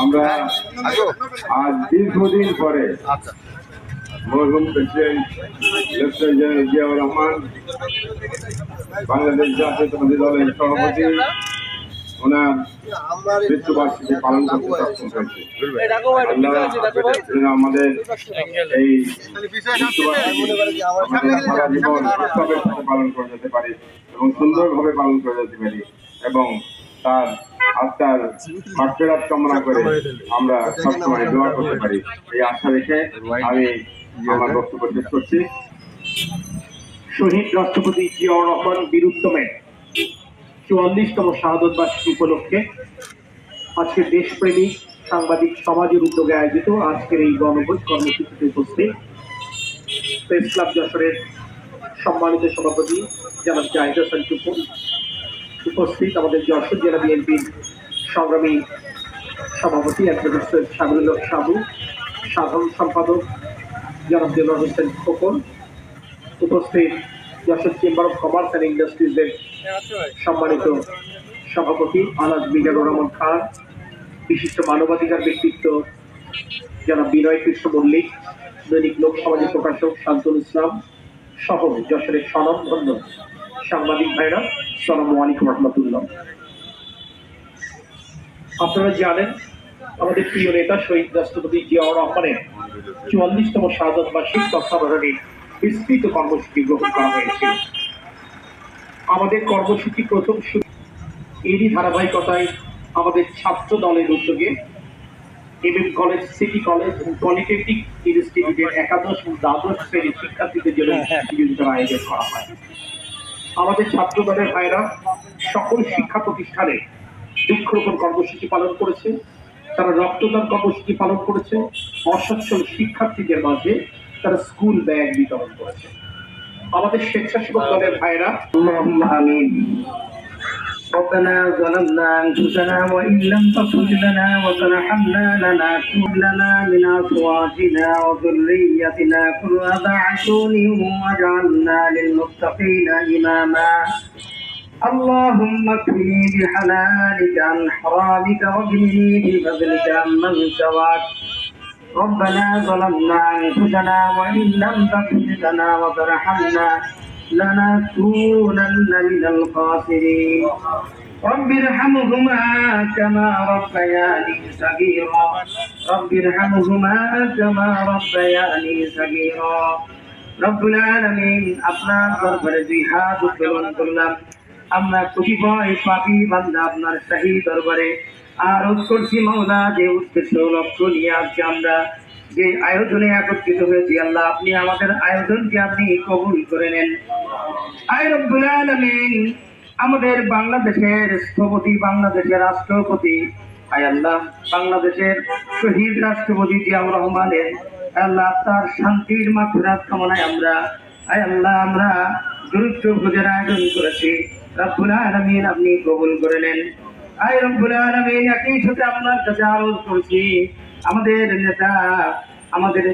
আমরা আজ দীর্ঘদিন পরে মরহুম president lieutenant general Ziaur Rahman, Bangladesh জাতীয়তাবাদী দলের সভাপতি, ওনার মৃত্যুবার্ষিকী পালন করতে সক্ষম হয়েছে। আমাদের এই সারা জীবন উৎসবের সাথে পালন করে যেতে পারি এবং সুন্দরভাবে পালন করে যেতে পারি এবং তার আত্মার মাগফিরাত কামনা করে আমরা সবসময় দোয়া করতে পারি, এই আশা রেখে আমি আমার বক্তব্য শেষ করছি। শহীদ রাষ্ট্রপতি জিয়াউর রহমান বীরুত্তমের 44তম শাহাদত বার্ষিকী উপলক্ষে আজকে দেশপ্রেমিক সাংবাদিক সমাজের উদ্যোগে আয়োজিত আজকের এই গণভোজ কর্মসূচিতে উপস্থিত প্রেস ক্লাব যশোরের সম্মানিত সভাপতি জনাব জাহিদ হাসান টুকু, উপস্থিত আমাদের যশোর জেলা বিএনপির সংগ্রামী সভাপতি অ্যাডভোকেট সৈয়দ শামিউল হক সাবু, সাধারণ সম্পাদক জনাব দেলোয়ার হোসেন খোকন, উপস্থিত Jessore chamber of commerce and ইন্ডাস্ট্রিজের সম্মানিত সভাপতি আলহাজ মিজানুর রহমান খান, বিশিষ্ট মানবাধিকার ব্যক্তিত্ব জনাব বিনয় কৃষ্ণ মল্লিক, দৈনিক লোক সমাজের প্রকাশক শান্তনুল ইসলাম সহ যশোরের স্বনামধন্য সাংবাদিক ভাইরা, আসসালামু আলাইকুম রহমতুল্লাহ। আপনারা জানেন আমাদের প্রিয় নেতা শহীদ রাষ্ট্রপতি জিয়াউর রহমানের 44তম শাহাদত বার্ষিক তত্ত্বাবধানে বিস্তৃত কর্মসূচি গ্রহণ করা হয়েছিল। আমাদের কর্মসূচি প্রথম এরই ধারাবাহিকতায় আমাদের ছাত্র দলের উদ্যোগে এমএম কলেজ, সিটি কলেজ এবং পলিটেকনিক ইনস্টিটিউটের একাদশ ও দ্বাদশ শ্রেণীর শিক্ষার্থীদের জন্য প্রতিযোগিতার আয়োজন করা হয়। আমাদের ছাত্র দলের ভাইরা সকল শিক্ষা প্রতিষ্ঠানে বৃক্ষরোপণ কর্মসূচি পালন করেছে, তারা রক্তদান কর্মসূচি পালন করেছে, অসচ্ছল শিক্ষার্থীদের মাঝে তারা স্কুল ব্যাগ বিতরণ করেছে। আমাদের স্বেচ্ছাসেবক দলের ভাইরা আমিন। ربنا ظلمنا أنفسنا وإن لم تغفر لنا وترحمنا لنكونن من أزواجنا وذريتنا قرة أعين واجعلنا للمتقين إماما اللهم اكفني بحلالك عن حرامك واغنني بفضلك عمن سواك ربنا ظلمنا أنفسنا وإن لم تغفر لنا وترحمنا لنكونن من الخاسرين رب ارحمهما كما ربياني صغيرا رب ارحمهما كما ربياني صغيرا رب العالمين আপনার দরবারে দুই হাত উত্তোলন করলাম, আমরা কতিপয় পাপী বান্দা আপনার শাহী দরবারে আরজ করছি মাওলা, যে উদ্দেশ্য লক্ষ্য নিয়ে আজকে আমরা যে আয়োজনে একত্রিত হয়েছি, আল্লাহ আপনি আমাদের আয়োজনকে আপনি কবুল করে নেন। আয় রব্বুল আলামিন, আমাদের বাংলাদেশের স্থপতি, বাংলাদেশের রাষ্ট্রপতি, আয় আল্লাহ বাংলাদেশের শহীদ রাষ্ট্রপতি জিয়াউর রহমানের আল্লাহ তার শান্তির মাগফিরাত কামনায় আমরা আয় আল্লাহ আমরা গুরুত্ব ভোজের আয়োজন করেছি। রব্বুল আলামিন আপনি কবুল করে নেন। আয় রব্বুল আলামিন, একই সাথে আপনার কাছে আরজ করছি আমাদের নেতা, আমাদের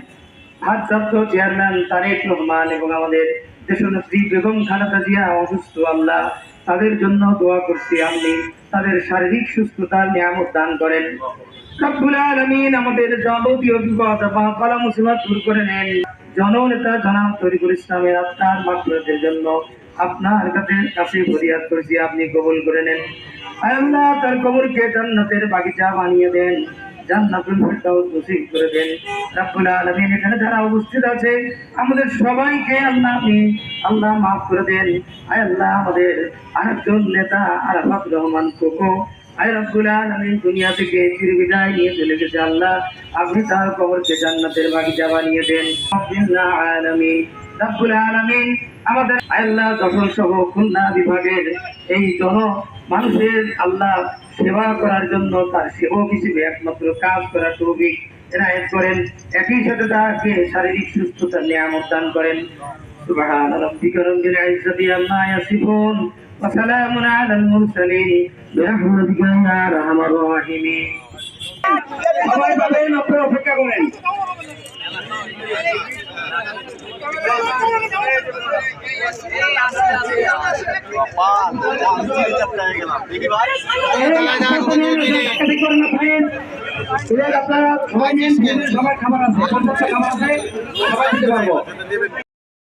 ভারপ্রাপ্ত চেয়ারম্যান তারেক রহমান এবং আমাদের দেশনেত্রী বেগম খালেদা জিয়া অসুস্থ, আল্লাহ তাদের জন্য দোয়া করছি, আপনি তাদের শারীরিক সুস্থতার নিয়ামত দান করেন। রব্বুল আলামিন আমাদের যাবতীয় বিপদ বা বালা মুসিবত দূর করে নেন। জননেতা জনাব তরিকুল ইসলামের আত্মার মাগফিরাতের জন্য আপনার কাছে ফরিয়াদ করছি, আপনি কবুল করে নেন। আল্লাহ তার কবরকে জান্নাতের বাগিচা বানিয়ে দেন, জান্নাতুল ফেরদাউস নসিব করে দেন। রব্বুল আলামিন এখানে যারা উপস্থিত আছে আমাদের সবাইকে আল্লাহ আপনি আল্লাহ মাফ করে দেন। আয় আল্লাহ আমাদের আরেকজন নেতা আরাফাত রহমান কোকো, আয় রব্বুল আলামিন দুনিয়া থেকে চিরবিদায় নিয়ে চলে গেছে, আল্লাহ আপনি তার কবরকে জান্নাতের বাগিচা বানিয়ে দেন। রব্বুল আলামিন আমাদের আল্লাহ যশোর সহ খুলনা বিভাগের এই মানুষের আল্লাহ সেবা করার জন্য তার সেবক হিসেবে একমাত্র কাজ করার তৌফিক এনায়েত করেন, একই সাথে তাকে শারীরিক সুস্থতার নিয়ামত দান করেন। সুবহান রাব্বিকা রাব্বিল ইজ্জাতি আম্মা ইয়াসিফুন ওয়া সালামুন আলাল মুরসালিন বিরহমাতিকা ইয়া আরহামার রাহিমিন। সবাই বলেন, আপনারা অপেক্ষা করেন। আপনারা সবাই নিন, সবাই খাবার আছে, পর্যাপ্ত খাবার আছে, সবাই দিতে পারবো।